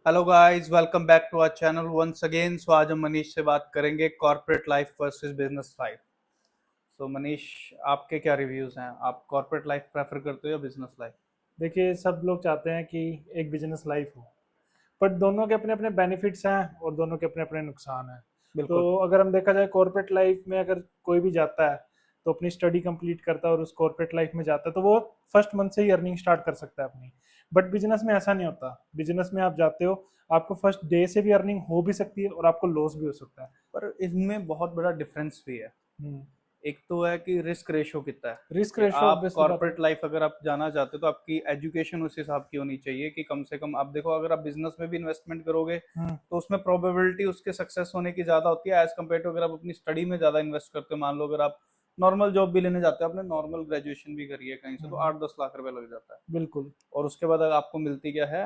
Hello guys, welcome back to our channel once again. So आज हम मनीष से बात करेंगे corporate life versus business life. So Manish, आपके क्या रिव्यूज हैं? आप कॉर्पोरेट लाइफ प्रेफर करते हो या बिजनेस लाइफ? देखिए, सब लोग चाहते हैं कि एक बिजनेस लाइफ हो, बट दोनों के अपने अपने बेनिफिट्स हैं और दोनों के अपने अपने नुकसान हैं। तो बिल्कुल। अगर हम देखा जाए कॉर्पोरेट लाइफ में, अगर कोई भी जाता है तो अपनी स्टडी कंप्लीट करता है और उस कॉर्पोरेट लाइफ में जाता है तो वो फर्स्ट मंथ से ही अर्निंग स्टार्ट कर सकता है अपनी। बट बिजनेस में ऐसा नहीं होता। बिजनेस में आप जाते हो, आपको फर्स्ट डे से भी अर्निंग हो भी सकती है और आपको लॉस भी हो सकता है। पर इसमें बहुत बड़ा डिफरेंस भी है। एक तो है कि रिस्क रेशो कितना है, रिस्क कि रेशो आप ऑब्वियसली बात है। कॉर्पोरेट लाइफ अगर आप जाना चाहते हो तो आपकी एजुकेशन उस हिसाब की होनी चाहिए कि कम से कम आप देखो, अगर आप बिजनेस में भी इन्वेस्टमेंट करोगे हम्म। तो उसमें प्रोबेबिलिटी उसके सक्सेस होने की ज्यादा होती है एज कम्पेयर टू अगर आप अपनी स्टडी में ज्यादा इन्वेस्ट करते हो। मान लो अगर आप नॉर्मल जॉब भी लेने जाते हो, आपने नॉर्मल ग्रेजुएशन भी करी है कहीं से, तो हम्म। 8-10 लाख रुपए लग जाता है। बिल्कुल। और उसके बाद अगर आपको मिलती क्या है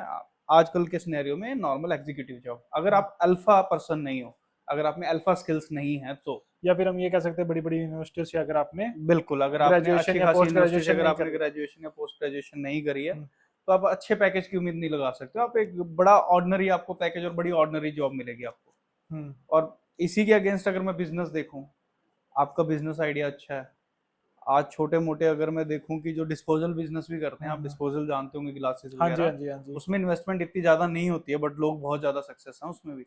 आजकल के सिनेरियो में? Normal executive job. अगर हम्म। आप अल्फा पर्सन नहीं हो, अगर आप में अल्फा स्किल्स नहीं है तो या फिर हम ये कह सकते हैं बड़ी बड़ी यूनिवर्सिटी से अगर आपने बिल्कुल। अगर आपने ग्रेजुएशन अच्छी या खासी पोस्ट यूनिवर्सिटी से ग्रेजुएशन अगर नहीं आपने करी। ग्रेजुएशन या पोस्ट ग्रेजुएशन नहीं करी है हम्म। तो आप अच्छे पैकेज की उम्मीद नहीं लगा सकते हो। आप एक बड़ा ऑर्डिनरी आपको पैकेज और बड़ी ऑर्डिनरी जॉब मिलेगी आपको। हम्म। और इसी के अगेंस्ट अगर मैं बिजनेस देखूं, आपका बिजनेस आइडिया अच्छा है। आज छोटे मोटे अगर मैं देखूं कि जो डिस्पोजल बिजनेस भी करते हैं, आप हम्म। डिस्पोजल जानते होंगे, ग्लासेस हाँ जी, हाँ वगैरह, जी, हाँ जी। उसमें इन्वेस्टमेंट इतनी ज्यादा नहीं होती है बट लोग बहुत ज्यादा सक्सेस हैं उसमें भी।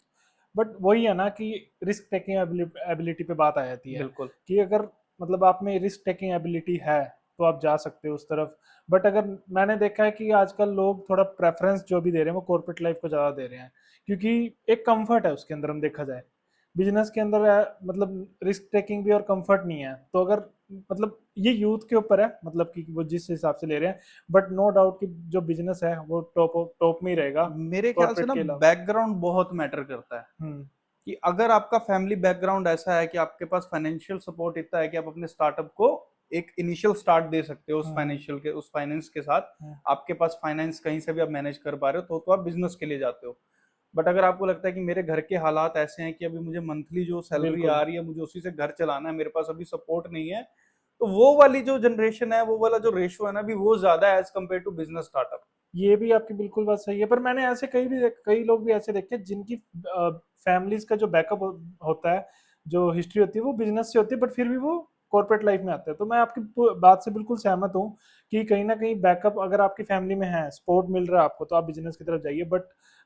बट वही है ना कि रिस्क टेकिंग एबिलिटी पे बात आ जाती है बिल्कुल। कि अगर मतलब आप में रिस्क टेकिंग एबिलिटी है तो आप जा सकते हो उस तरफ। बट अगर मैंने देखा है कि आजकल लोग थोड़ा प्रेफरेंस जो भी दे रहे हैं वो कॉर्पोरेट लाइफ को ज़्यादा दे रहे हैं, क्योंकि एक कंफर्ट है उसके अंदर। हम देखा जाए बिजनेस के अंदर मतलब रिस्क टेकिंग भी और कंफर्ट नहीं है, तो अगर मतलब ये यूथ के ऊपर है, मतलब कि वो जिस हिसाब से ले रहे हैं। बट नो डाउट कि जो बिजनेस है वो टॉप टॉप में ही रहेगा मेरे ख्याल से कॉर्पोरेट ना के अलावा। बैकग्राउंड बहुत मैटर करता है। हम्म। कि अगर आपका फैमिली बैकग्राउंड ऐसा है कि आपके पास फाइनेंशियल सपोर्ट इतना है कि आप अपने स्टार्टअप को एक इनिशियल स्टार्ट दे सकते हो हम्म। उस फाइनेंस के साथ, हम्म। आपके पास फाइनेंस कहीं से भी आप मैनेज कर पा रहे हो तो आप बिजनेस के लिए जाते हो। बट अगर आपको लगता है कि मेरे घर के हालात ऐसे हैं कि अभी मुझे मंथली जो सैलरी बिल्कुल। आ रही है मुझे उसी से घर चलाना है, मेरे पास अभी सपोर्ट नहीं है, तो वो वाली जो जनरेशन है, वो वाला जो रेशो है ना, अभी वो ज्यादा है as compare to business startup. ये भी आपकी बिल्कुल बात सही है, पर मैंने ऐसे कई लोग भी ऐसे देखे जिनकी फैमिलीज का जो बैकअप होता है, जो हिस्ट्री होती है वो बिजनेस से होती है, बट फिर भी वो कॉर्पोरेट लाइफ में आते हैं। तो मैं आपकी बात से बिल्कुल सहमत हूँ कि कहीं ना कहीं बैकअप अगर आपकी फैमिली में है, सपोर्ट मिल रहा है आपको, तो आप बिजनेस की तरफ जाइए। बट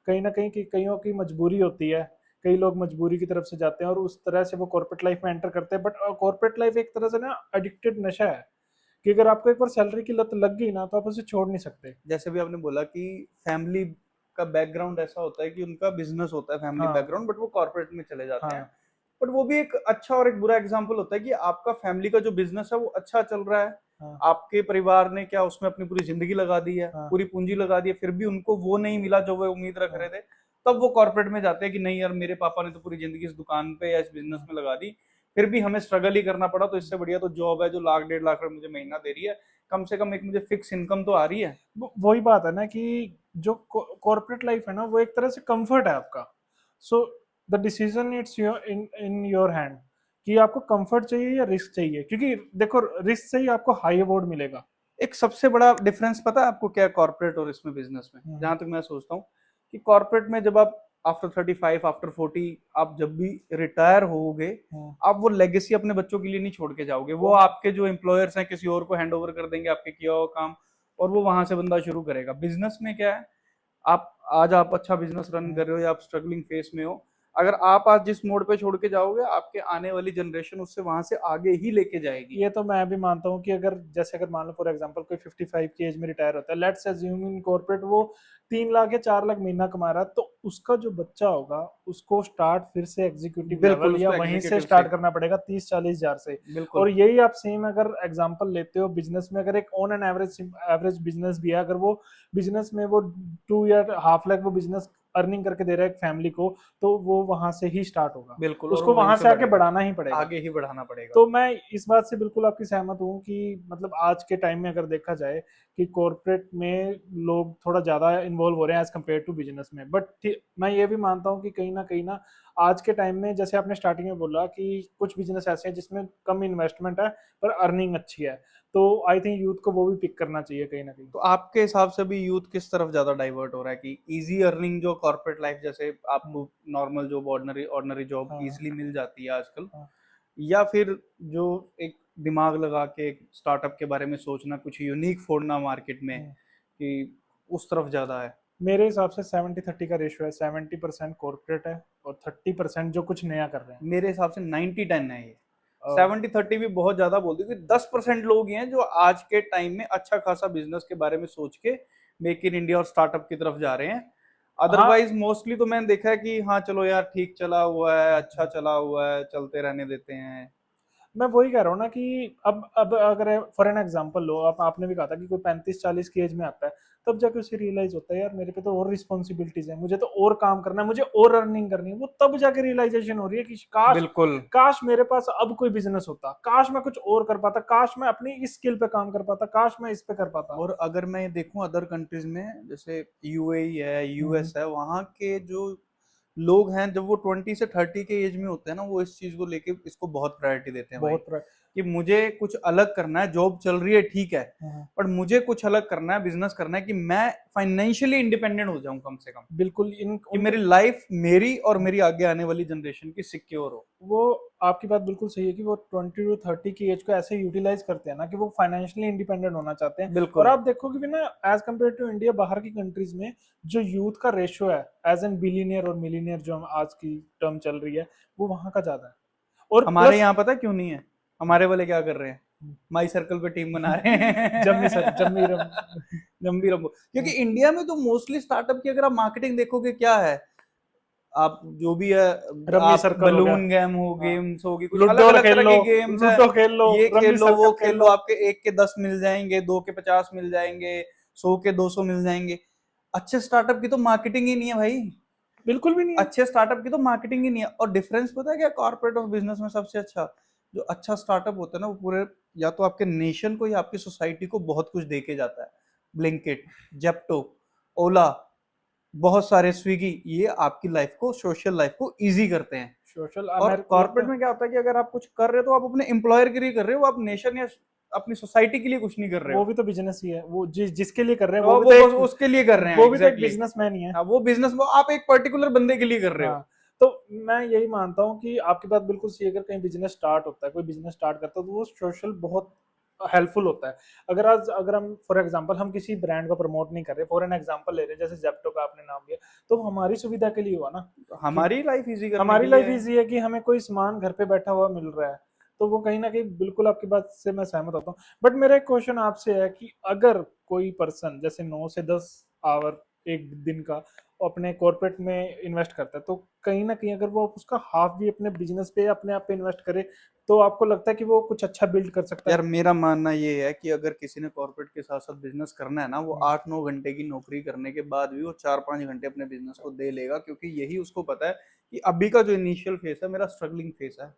कहीं ना कहीं कईयों की मजबूरी होती है, कई लोग मजबूरी की तरफ से जाते हैं और उस तरह से वो कॉर्पोरेट लाइफ में एंटर करते हैं। बट कॉर्पोरेट लाइफ एक तरह से ना एडिक्टेड नशा है कि अगर आपको एक बार सैलरी की लत लग गई ना तो आप उसे छोड़ नहीं सकते। जैसे भी आपने बोला कि फैमिली का बैकग्राउंड ऐसा होता है कि उनका बिजनेस होता है फैमिली हाँ। बैकग्राउंड, बट वो कॉर्पोरेट में चले जाते हैं। हाँ। बट वो भी एक अच्छा और एक बुरा एग्जाम्पल होता है कि आपका फैमिली का जो बिजनेस है वो अच्छा चल रहा है, हाँ। आपके परिवार ने क्या उसमें अपनी पूरी जिंदगी लगा दी है, हाँ। पूरी पूंजी लगा दी है, फिर भी उनको वो नहीं मिला जो वो उम्मीद रख रहे हाँ। थे। तब वो कॉर्पोरेट में जाते हैं कि नहीं यार, मेरे पापा ने तो पूरी जिंदगी इस दुकान पे या इस बिजनेस हाँ। में लगा दी, फिर भी हमें स्ट्रगल ही करना पड़ा, तो इससे बढ़िया तो जॉब है जो 1 लाख 1.5 लाख मुझे महीना दे रही है, कम से कम एक मुझे फिक्स इनकम तो आ रही है। वही बात है ना कि जो कॉर्पोरेट लाइफ है ना वो एक तरह से कंफर्ट है आपका। So the decision it's your in in your hand कि आपको कंफर्ट चाहिए या रिस्क चाहिए, क्योंकि देखो रिस्क से ही आपको हाई अवार्ड मिलेगा। एक सबसे बड़ा डिफरेंस पता है आपको क्या है कॉर्पोरेट और इसमें बिजनेस में? हम्म। जहां तक मैं सोचता हूँ कि कॉर्पोरेट में जब आप आफ्टर 35 आफ्टर 40 आप जब भी रिटायर होगे, हम्म। आप वो लेगेसी अपने बच्चों के लिए नहीं छोड़ के जाओगे, वो वो आपके जो एम्प्लॉयर्स हैं किसी और को हैंड ओवर कर देंगे आपके किया हुआ काम, और वो वहां से बंदा शुरू करेगा। बिजनेस में क्या है, आप अच्छा बिजनेस रन हम्म। कर रहे हो या आप स्ट्रगलिंग फेस में हो, अगर आप आज जिस मोड पे छोड़ के जाओगे, आपके आने वाली जनरेशन उससे वहां से आगे ही लेके जाएगी। ये तो मैं भी मानता हूँ कि अगर जैसे अगर मान लो फॉर एग्जांपल कोई 55 की एज में रिटायर होता है, लेट्स अज्यूम इन कॉर्पोरेट वो 3 लाख या 4 लाख महीना कमा रहा है, तो उसका जो बच्चा होगा उसको स्टार्ट फिर से एग्जीक्यूटिव बिल्कुल, लेवल या उसको वहीं से एग्जीक्यूटिव से। स्टार्ट करना पड़ेगा 30-40 हजार से। बिल्कुल। और यही आप सेम अगर एग्जांपल लेते हो बिजनेस में, अगर एक on an average average business भी है, अगर वो बिजनेस में वो 2 या हाफ लाख वो बिजनेस अर्निंग करके दे रहा है एक फैमिली को, तो वो वहां से ही स्टार्ट होगा। बिल्कुल, और वो उसको वहीं वहां से से आगे बढ़ेगा, बढ़ाना ही पड़ेगा। आगे ही बढ़ाना पड़ेगा। तो मैं इस बात से बिल्कुल आपकी सहमत हूँ कि मतलब आज के टाइम में अगर देखा जाए कि कॉर्पोरेट में लोग थोड़ा ज़्यादा इन्वॉल्व हो रहे हैं एज कम्पेयर टू बिजनेस में। बट मैं ये भी मानता हूँ कि कहीं ना आज के टाइम में, जैसे आपने स्टार्टिंग में बोला कि कुछ बिजनेस ऐसे हैं जिसमें कम इन्वेस्टमेंट है पर अर्निंग अच्छी है, तो आई थिंक यूथ को वो भी पिक करना चाहिए कहीं ना कहीं। तो आपके हिसाब से भी यूथ किस तरफ ज्यादा डाइवर्ट हो रहा है कि इजी अर्निंग जो कॉर्पोरेट लाइफ, जैसे आपको normal job, ordinary ordinary job हाँ इजीली मिल जाती है आजकल, हाँ। या फिर जो एक दिमाग लगा के स्टार्टअप के बारे में सोचना, कुछ यूनिक फोड़ना मार्केट में, हम्म। कि उस तरफ ज्यादा है? मेरे हिसाब से 70-30 का रेशियो है, 70% कॉर्पोरेट है और 30% जो कुछ नया कर रहे हैं। मेरे हिसाब से 90-10 है ये। अ, 70-30 भी बहुत ज्यादा बोल दी, क्योंकि 10% लोग ही हैं जो आज के टाइम में अच्छा खासा बिजनेस के बारे में सोच के मेक इन इंडिया और स्टार्टअप की तरफ जा रहे हैं। हाँ। अदरवाइज मोस्टली तो मैंने देखा है कि हाँ चलो यार ठीक चला हुआ है, अच्छा चला हुआ है, चलते रहने देते हैं। मैं वही कह रहा हूँ ना कि अब अगर फॉर एन एग्जांपल लो, आप आपने भी कहा था कि कोई 35-40 की एज में आता है, तब जाके उसे रियलाइज होता है यार मेरे पे तो और रिस्पॉन्सिबिलिटीज है, मुझे तो और काम करना है, मुझे और अर्निंग करनी है। वो तब जाके रियलाइजेशन हो रही है कि काश बिल्कुल। काश मेरे पास अब कोई बिजनेस होता, काश मैं कुछ और कर पाता, काश मैं अपनी इस स्किल पे काम कर पाता, काश मैं इस पे कर पाता। और अगर मैं देखूं अदर कंट्रीज में, जैसे यूएई है, यूएस है, वहाँ के जो लोग हैं जब वो 20 से 30 के एज में होते हैं ना, वो इस चीज को लेके इसको बहुत प्रायोरिटी देते हैं भाई, बहुत कि मुझे कुछ अलग करना है। जॉब चल रही है ठीक है, हाँ, पर मुझे कुछ अलग करना है, बिजनेस करना है, कि मैं फाइनेंशियली इंडिपेंडेंट हो जाऊं कम से कम, बिल्कुल इन कि उनके। मेरी लाइफ मेरी और मेरी आगे आने वाली जनरेशन की सिक्योर हो। वो आपकी बात बिल्कुल सही है कि वो 20 to 30 की एज को ऐसे यूटिलाइज करते हैं ना कि वो फाइनेंशियली इंडिपेंडेंट होना चाहते हैं। और बिल्कुल। आप देखोगे भी ना, एज कम्पेयर टू इंडिया, बाहर की कंट्रीज में जो यूथ का रेशियो है एज एन बिलीनियर और मिलीनियर, जो हम आज की टर्म चल रही है, वो वहां का ज्यादा है। और हमारे प्लस यहाँ पता क्यों नहीं है? हमारे वाले क्या कर रहे हैं? माई सर्कल पे टीम बना रहे जम्मी सर, जम्मी हैं। रम। लंबी रंबो, क्योंकि इंडिया में तो मोस्टली स्टार्टअप की अगर आप मार्केटिंग देखोगे क्या है, आप जो भी है, रम्मी आप सर्कल हो गया। बलून गेम हो, हाँ। गेम्स होगी, कुछ अलग लूडो अलग खेल तरह लो, की गेम्स है। लूडो खेल लो, ये खेल रम्मी लो, वो सर्कल खेल खेल लो, लो। आपके 1 के 10 मिल जाएंगे, 2 के 50 मिल जाएंगे, 100 के 200 मिल जाएंगे। अच्छे स्टार्टअप की तो मार्केटिंग ही नहीं है भाई। बिल्कुल भी नहीं है। अच्छे स्टार्टअप की तो मार्केटिंग ही नहीं है। और डिफरेंस पता है क्या कॉर्पोरेट और बिजनेस में? सबसे अच्छा जो अच्छा स्टार्टअप होता है ना, वो पूरे या तो आपके नेशन को या आपकी सोसाइटी को बहुत कुछ दे के जाता है। ब्लिंकिट, जेप्टो, ओला, बहुत सारे स्विगी, ये आपकी लाइफ को, सोशल लाइफ को इजी करते हैं। सोशल और मेरे को लगता कॉर्पोरेट है में क्या होता है कि अगर आप कुछ कर रहे हो तो आप अपने एम्प्लॉयर के लिए कर रहे हो, आप नेशन या अपनी सोसाइटी के लिए कुछ नहीं कर रहे वो हो। भी तो बिजनेस ही है, वो जिसके लिए कर रहे हैं वो तो भी वो तो बस एक, उसके लिए कर रहे हैं, वो भी तो एक एग्जैक्टली। बिजनेसमैन ही है। हाँ, वो बिजनेस, वो आप एक पर्टिकुलर बंदे के लिए कर रहे हो। हाँ। तो मैं यही मानता हूँ कि आपकी बात बिल्कुल सही है। अगर कहीं बिजनेस स्टार्ट होता है, कोई बिजनेस स्टार्ट करता है, तो वो सोशल बहुत हेल्पफुल होता है। अगर हम फॉर एग्जांपल हम किसी ब्रांड को प्रमोट नहीं कर रहे, फॉर एन एग्जांपल ले रहे हैं, जैसे जेप्टो का आपने नाम लिया, तो हमारी सुविधा के लिए हुआ ना, कि हमारी लाइफ इजी करने के हमारी लिए लाइफ है। इजी है कि हमें कोई सामान घर पे बैठा हुआ मिल रहा है। तो वो कहीं ना कहीं बिल्कुल आपकी बात से मैं सहमत होता हूँ। बट मेरा एक क्वेश्चन आपसे है कि अगर कोई पर्सन जैसे 9 से 10 आवर एक दिन का अपने कॉर्पोरेट में इन्वेस्ट करता है, तो कहीं ना कहीं अगर वो उसका हाफ भी अपने बिजनेस पे, अपने आप पे इन्वेस्ट करे, तो आपको लगता है कि वो कुछ अच्छा बिल्ड कर सकता यार है? मेरा मानना ये है कि अगर किसी ने कॉर्पोरेट के साथ साथ बिजनेस करना है ना, वो हम्म। 8-9 घंटे की नौकरी करने के बाद भी वो 4-5 घंटे अपने बिजनेस को दे लेगा, क्योंकि यही उसको पता है कि अभी का जो इनिशियल फेस है मेरा स्ट्रगलिंग फेस है।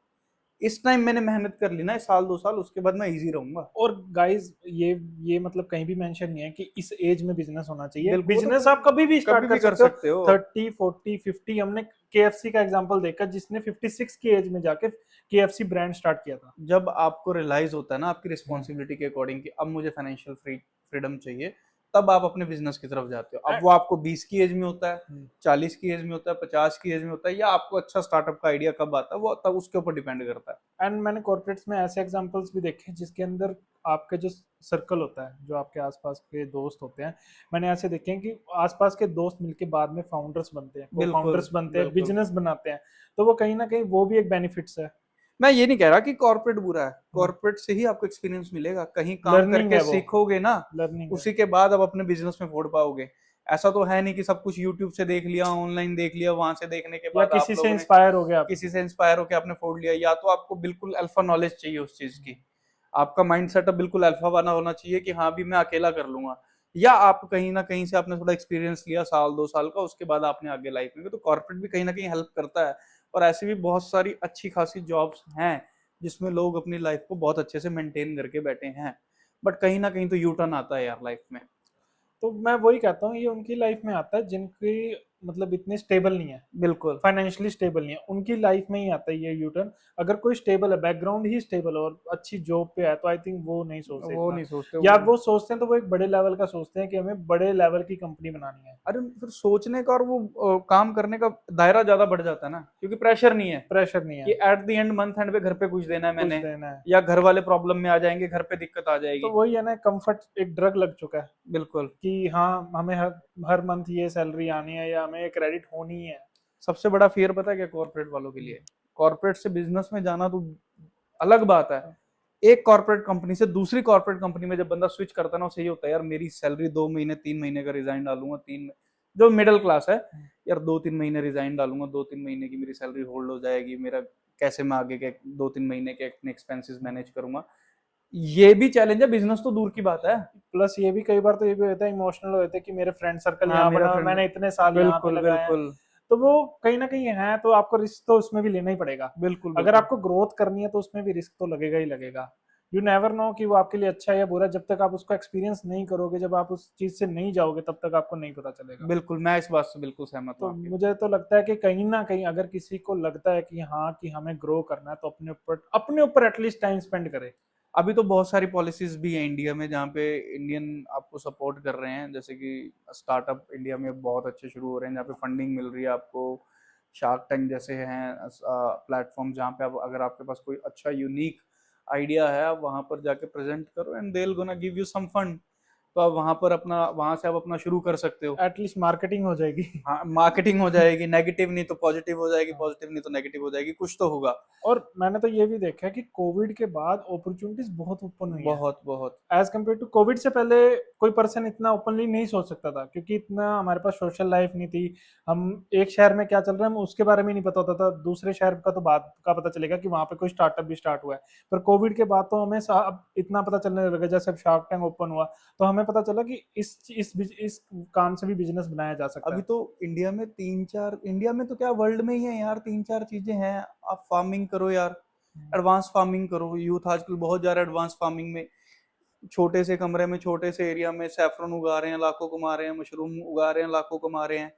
इस टाइम मैंने मेहनत कर ली ना, 1 साल 2 साल, उसके बाद मैं इजी रहूंगा। और गाइस, ये मतलब कहीं भी मेंशन नहीं है कि इस एज में बिजनेस होना चाहिए। बिल्कुल, वो तो बिजनेस आप कभी भी स्टार्ट कभी कर भी कर सकते हो। सकते हो। 30, 40, 50, हमने केएफसी का एग्जांपल देखा, जिसने 56 की एज में जाके केएफसी ब्रांड स्टार्ट किया था। जब आपको रियलाइज होता है ना आपकी हम्म। रिस्पॉन्सिबिलिटी के अकॉर्डिंग कि अब मुझे फाइनेंशियल फ्रीडम चाहिए, तब आप अपने बिजनेस की तरफ जाते हो। अब ए- वो आपको 20 की एज में होता है, हम्म। 40 की एज में होता है, 50 की एज में होता है, या आपको अच्छा स्टार्टअप का आइडिया कब आता है, वो तब उसके ऊपर डिपेंड करता है। एंड मैंने कॉर्पोरेट्स में ऐसे एग्जांपल्स भी देखे जिसके अंदर आपके जो सर्कल होता है, जो आपके आसपास के दोस्त होते हैं, मैंने ऐसे देखे हैं कि आसपास के दोस्त मिलके बाद में फाउंडर्स बनते हैं, को बिल्कुल फाउंडर्स बनते हैं, बिल्कुल। बिजनेस बनाते हैं। तो वो कहीं ना कहीं वो भी एक बेनिफिट्स है। मैं ये नहीं कह रहा कि कॉर्पोरेट बुरा है, कॉर्पोरेट से ही आपको एक्सपीरियंस मिलेगा, कहीं काम लर्निंग करके है वो, सीखोगे ना, लर्निंग है। उसी के बाद आप अपने बिजनेस में फोड़ पाओगे। ऐसा तो है नहीं कि सब कुछ यूट्यूब से देख लिया, ऑनलाइन देख लिया, वहां से देखने के या बाद आप किसी से लोगों ने इंस्पायर हो गया आप। किसी से इंस्पायर होकर आपने फोड़ लिया। या तो आपको बिल्कुल अल्फा नॉलेज चाहिए उस चीज की, आपका माइंड सेटअप बिल्कुल अल्फा वाला होना चाहिए कि हाँ भी मैं अकेला कर लूंगा, या आप कहीं ना कहीं से आपने थोड़ा एक्सपीरियंस लिया 1-2 साल का, उसके बाद आपने आगे लाइफ में। तो कॉर्पोरेट भी कहीं ना कहीं हेल्प करता है। और ऐसी भी बहुत सारी अच्छी खासी जॉब्स हैं जिसमें लोग अपनी लाइफ को बहुत अच्छे से मेंटेन करके बैठे हैं। बट कहीं ना कहीं तो यू टर्न आता है यार लाइफ में। तो मैं वही कहता हूँ, ये उनकी लाइफ में आता है जिनकी मतलब इतने स्टेबल नहीं है, बिल्कुल फाइनेंशियली स्टेबल नहीं है, उनकी लाइफ में ही आता है ये यू टर्न। अगर कोई स्टेबल है, बैकग्राउंड ही स्टेबल है और अच्छी जॉब पे है, तो आई थिंक वो नहीं सोचते वो इतना। नहीं सोचते या वो। वो सोचते हैं तो वो एक बड़े लेवल का सोचते हैं कि हमें बड़े लेवल की कंपनी बनानी है। अरे फिर सोचने का और वो काम करने का दायरा ज्यादा बढ़ जाता है ना, क्योंकि प्रेशर नहीं है प्रेशर नहीं कि है, at the end month and पे घर पे कुछ देना है कुछ मैंने, देना है। या घर वाले प्रॉब्लम में आ जाएंगे, घर पे दिक्कत आ तो जाएगी। वही है ना, कंफर्ट एक ड्रग लग चुका है बिल्कुल। कि हाँ हमें हर मंथ ये सैलरी आनी है या हमें क्रेडिट होनी है। सबसे बड़ा फियर पता है क्या कॉर्पोरेट वालों के लिए? कॉर्पोरेट से बिजनेस में जाना तो अलग बात है। एक कॉर्पोरेट कंपनी से दूसरी कॉर्पोरेट कंपनी में जब बंदा स्विच करता है ना, उसे ये होता है यार मेरी सैलरी 2 महीने 3 महीने का रिजाइन डालूंगा, तीन, जो मिडिल क्लास है, यार 2-3 महीने रिजाइन डालूंगा, 2-3 महीने की मेरी सैलरी होल्ड हो जाएगी, मेरा कैसे मैं आगे के 2-3 महीने के अपने एक्सपेंसेस मैनेज करूंगा। ये भी चैलेंज है, बिजनेस तो दूर की बात है। प्लस ये भी कई बार तो ये भी होता है, इमोशनल होता है कि मेरे फ्रेंड सर्कल हाँ यहाँ मेरा बना, फ्रेंड, मैंने इतने साल यहाँ पे बिल्कुल लगाए हैं। बिल्कुल तो वो कहीं ना कहीं है, तो आपको रिस्क तो उसमें भी लेना ही पड़ेगा। बिल्कुल अगर बिल्कुल आपको ग्रोथ करनी है तो उसमें भी रिस्क तो लगेगा ही लगेगा। यू नेवर नो कि वो आपके लिए अच्छा है या बुरा, जब तक आप उसको एक्सपीरियंस नहीं करोगे, जब आप उस चीज से नहीं जाओगे, तब तक आपको नहीं पता चलेगा। बिल्कुल, मैं इस बात से बिल्कुल सहमत हूँ तो आपकी। मुझे तो लगता है कि कहीं ना कहीं अगर किसी को लगता है कि हाँ कि हमें ग्रो करना है, तो अपने ऊपर एटलीस्ट टाइम स्पेंड करे। अभी तो बहुत सारी पॉलिसीज भी हैं इंडिया में जहाँ पे इंडियन आपको सपोर्ट कर रहे हैं, जैसे कि स्टार्टअप इंडिया में बहुत अच्छे शुरू हो रहे हैं, जहाँ पे फंडिंग मिल रही है आपको। शार्क टैंक जैसे हैं प्लेटफॉर्म, जहाँ पे आप अगर आपके पास कोई अच्छा यूनिक आइडिया है, आप वहाँ पर जाके प्रेजेंट करो and they will gonna give you some fund. तो आप वहाँ पर अपना, वहाँ से आप अपना शुरू कर सकते हो। एटलीस्ट मार्केटिंग हो जाएगी। हाँ, मार्केटिंग हो जाएगी, नेगेटिव नहीं तो पॉजिटिव हो जाएगी, पॉजिटिव नहीं तो नेगेटिव हो जाएगी, कुछ तो होगा। और मैंने तो ये भी देखा है कि कोविड के बाद अपॉर्चुनिटीज बहुत ओपन हुई हैं। बहुत बहुत। एज कम्पेयर टू कोविड से पहले कोई पर्सन इतना ओपनली नहीं सोच सकता था, क्योंकि इतना हमारे पास सोशल लाइफ नहीं थी। हम एक शहर में क्या चल रहा है, हम उसके बारे में नहीं पता होता था, दूसरे शहर का तो बात का पता चलेगा कि वहां पे कोई स्टार्टअप भी स्टार्ट हुआ है। पर कोविड के बाद तो हमें अब इतना पता चलने लगा, जैसे अब शार्क टैंक ओपन हुआ तो हमें पता चला कि इस काम से भी बिजनेस बनाया जा सकता अभी है। तो इंडिया में 3-4, इंडिया में तो क्या वर्ल्ड में ही है यार, 3-4 चीजें हैं। आप फार्मिंग करो यार, एडवांस फार्मिंग करो। यूथ आजकल बहुत जा रहा है एडवांस फार्मिंग में। छोटे से कमरे में, छोटे से एरिया में सैफरन उगा रहे हैं, लाखों कमा रहे हैं, मशरूम उगा रहे हैं, लाखों कमा रहे हैं।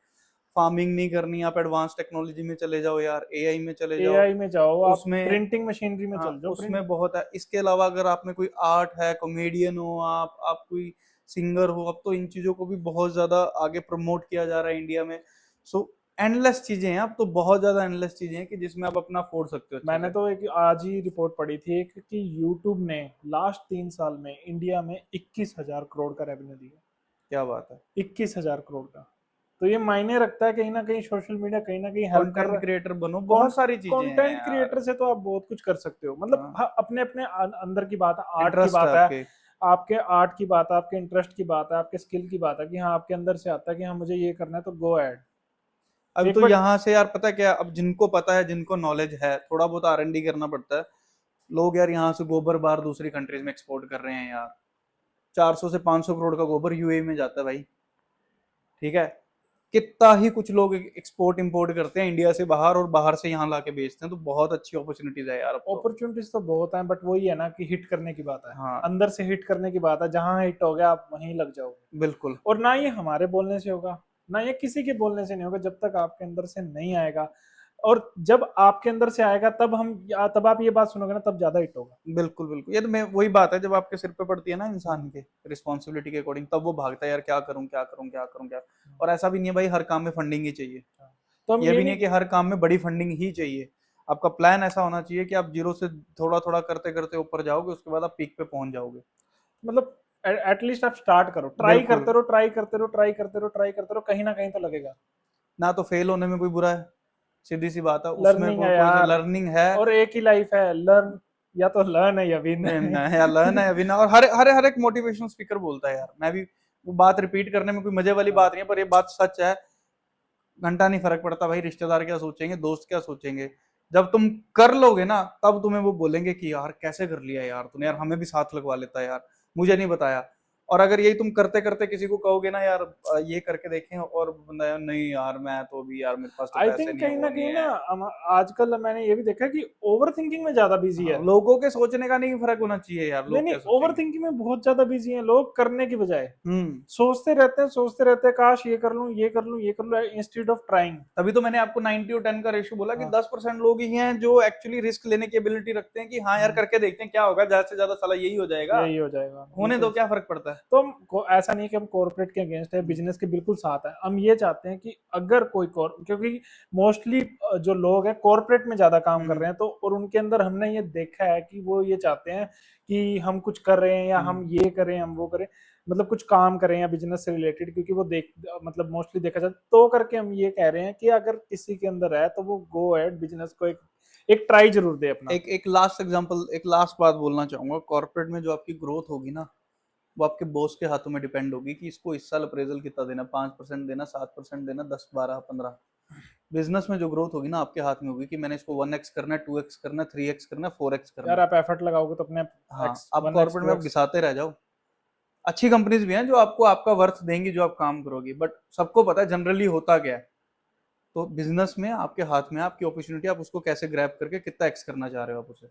फार्मिंग नहीं करनी, आप एडवांस टेक्नोलॉजी में चले जाओ यार, एआई में चले जाओ। एआई में जाओ, आप उसमें, प्रिंटिंग मशीनरी में हाँ चल जाओ, प्रिंट। उसमें बहुत है। इसके अलावा अगर आप में कोई आर्ट है, कॉमेडियन हो आप कोई सिंगर हो, अब तो इन चीजों को भी बहुत ज्यादा आगे प्रमोट किया जा रहा है इंडिया में। सो एंडलेस चीजें हैं, अब तो बहुत ज्यादा एंडलेस चीजें हैं कि जिसमें आप अपना फोड़ सकते हो अच्छे मैंने से। तो एक आज ही रिपोर्ट पढ़ी थी एक, कि यूट्यूब ने लास्ट 3 साल में इंडिया में 21,000 करोड़ का रेवेन्यू दिया। क्या बात है। 21,000 करोड़ का। तो ये मायने रखता है, कहीं ना कहीं सोशल मीडिया कहीं ना कहीं हेल्प कर कंटेंट रहा है। क्रिएटर बनो, बहुत सारी चीजें हैं कंटेंट यार। क्रिएटर से तो आप बहुत कुछ कर सकते हो, मतलब हाँ, हाँ, अपने अपने अंदर की बात है, आर्ट की इंटरेस्ट है बात है। आपके। आपके आर्ट की बात है, आपके इंटरेस्ट की बात है, आपके स्किल की बात है, कि हाँ आपके अंदर से आता है कि हाँ मुझे ये करना है, तो गो एड। अभी एक तो बार यहाँ से यार पता है क्या, अब जिनको पता है, जिनको नॉलेज है, थोड़ा बहुत R&D करना पड़ता है। लोग यार यहाँ से गोबर बाहर दूसरी कंट्रीज में एक्सपोर्ट कर रहे हैं यार। 400 से 500 करोड़ का गोबर यूएई में जाता है भाई। ठीक है, कितना ही कुछ लोग एक्सपोर्ट इंपोर्ट करते हैं इंडिया से बाहर, और बाहर से यहाँ लाके बेचते हैं। तो बहुत अच्छी अपॉर्चुनिटीज है यार अब तो। अपॉर्चुनिटीज तो बहुत हैं, बट वही है ना कि हिट करने की बात है। हाँ अंदर से हिट करने की बात है, जहां हिट हो गया आप वहीं लग जाओगे। बिल्कुल और ना ये हमारे बोलने से होगा, ना ये किसी के बोलने से नहीं होगा, जब तक आपके अंदर से नहीं आएगा। और जब आपके अंदर से आएगा तब आप ये बात सुनोगे ना, तब ज्यादा हिट होगा। बिल्कुल बिल्कुल, ये तो मैं वही बात है, जब आपके सिर पे पड़ती है ना इंसान के रिस्पॉन्सिबिलिटी के अकॉर्डिंग, तब वो भागता है यार, क्या करूं क्या करूं क्या करूं क्या। और ऐसा भी नहीं है भाई हर काम में फंडिंग ही चाहिए। तो हम ये ये भी नहीं है कि नहीं, हर काम में बड़ी फंडिंग ही चाहिए। आपका प्लान ऐसा होना चाहिए कि आप जीरो से थोड़ा थोड़ा करते करते ऊपर जाओगे, उसके बाद आप पीक पे पहुंच जाओगे। मतलब एटलीस्ट आप स्टार्ट करो, ट्राई बिल्कुल। करते रहो, ट्राई करते रहो, ट्राई करते रहो, ट्राई करते रहो, कहीं ना कहीं तो लगेगा। ना तो फेल होने में कोई बुरा है, सीधी सी बात है, उसमें लर्निंग है कोई सी यार, लर्निंग है। और एक ही लाइफ है, लर्न, या तो लर्न है या विन है। या लर्न है अभी ना। और हर हर हर एक मोटिवेशनल स्पीकर बोलता है यार, मैं भी वो बात रिपीट करने में कोई मजे वाली बात नहीं है, पर ये बात सच है। घंटा नहीं फर्क पड़ता भाई रिश्तेदार क्या सोचेंगे, दोस्त क्या सोचेंगे। जब तुम कर लोगे ना, तब तुम्हें वो बोलेंगे कि यार कैसे कर लिया यार तूने, यार हमें भी साथ लगवा लेता यार, मुझे नहीं बताया। और अगर यही तुम करते करते किसी को कहोगे ना यार ये करके देखें, और बंदा यार नहीं यार मैं तो अभी यार मेरे पास तो आई पैसे थिंक नहीं है, कहीं वो ना नहीं कहीं है। आजकल मैंने ये भी देखा कि ओवर थिंकिंग में ज्यादा बिजी है। लोगों के सोचने का नहीं फर्क होना चाहिए यार, नहीं लोग नहीं, क्या ओवर सोचेंगे। थिंकिंग में बहुत ज्यादा बिजी हैं लोग, करने की बजाय हम्म। सोचते रहते हैं, काश ये कर लूं, ये कर लूं, ये कर लूं, इंस्टेड ऑफ ट्राइंग। तभी तो मैंने आपको 90 और 10 का रेशियो बोला कि हाँ। 10% लोग ही हैं जो एक्चुअली रिस्क लेने की एबिलिटी रखते हैं कि हाँ यार करके देखते हैं क्या होगा, ज्यादा से ज्यादा साला यही हो जाएगा, यही हो जाएगा, होने बिल्कुल। दो, क्या फर्क पड़ता है। तो ऐसा नहीं कि हम कॉर्पोरेट के अगेंस्ट है, बिजनेस के बिल्कुल साथ है। हम ये चाहते हैं कि अगर कोई क्योंकि मोस्टली जो लोग हैं कॉर्पोरेट में ज्यादा काम कर हम्म। रहे हैं, तो और उनके अंदर हमने ये देखा है कि वो ये चाहते हैं कि हम कुछ कर रहे हैं या हम ये करें, हम वो करें, मतलब कुछ काम करें या बिजनेस से रिलेटेड, क्योंकि वो देख मतलब मोस्टली देखा जाए तो करके हम ये कह रहे हैं कि अगर किसी के अंदर है तो वो गो एड बिजनेस को एक ट्राई जरूर दे अपना। एक लास्ट एग्जांपल, एक लास्ट बात बोलना चाहूंगा, कॉर्पोरेट में जो आपकी ग्रोथ होगी ना, वो आपके बॉस के हाथों में डिपेंड होगी कि इसको इस साल अप्रेजल कितना देना, 5% देना, 7% देना, 10, 12, 15। बिजनेस में जो ग्रोथ होगी ना आपके हाथ में होगी कि मैंने इसको 1x करना है, 2x करना है, 3x करना है, 4x करना यार है। आप एफर्ट लगाओगे तो अपने हाँ, एक्स आप 1x कॉर्पोरेट में आप 2x। घिसाते रह जाओ। अच्छी कंपनीज भी हैं जो आपको आपका वर्थ देंगी जो आप काम करोगे, बट सबको पता है जनरली होता क्या है। तो बिजनेस में आपके हाथ में है, आपकी अपॉर्चुनिटी, आप उसको कैसे ग्रैब करके कितना एक्स करना चाह रहे हो आप उसे।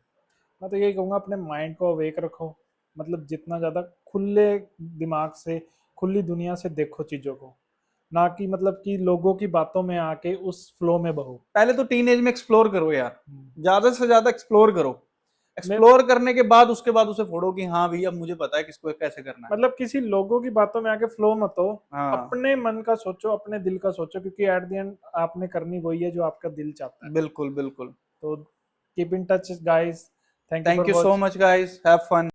मैं तो यही कहूंगा अपने माइंड को अवेक रखो, मतलब जितना ज्यादा खुले दिमाग से, खुली दुनिया से देखो चीजों को, ना कि मतलब कि लोगों की बातों में आके उस फ्लो में बहो। पहले तो टीन एज में एक्सप्लोर करो यार, हम्म। ज्यादा से ज्यादा एक्सप्लोर करो। मैं एक्सप्लोर करने के बाद उसके बाद उसे फोड़ो कि हाँ भैया मुझे पता है किसको कैसे करना है। मतलब किसी लोगों की बातों में आके फ्लो मत हो, हाँ, अपने मन का सोचो, अपने दिल का सोचो, क्योंकि एट द एंड आपने करनी वही है जो आपका दिल चाहता है। बिल्कुल बिल्कुल। तो keep in touch guys, thank you thank for you so watch. Much guys, have fun.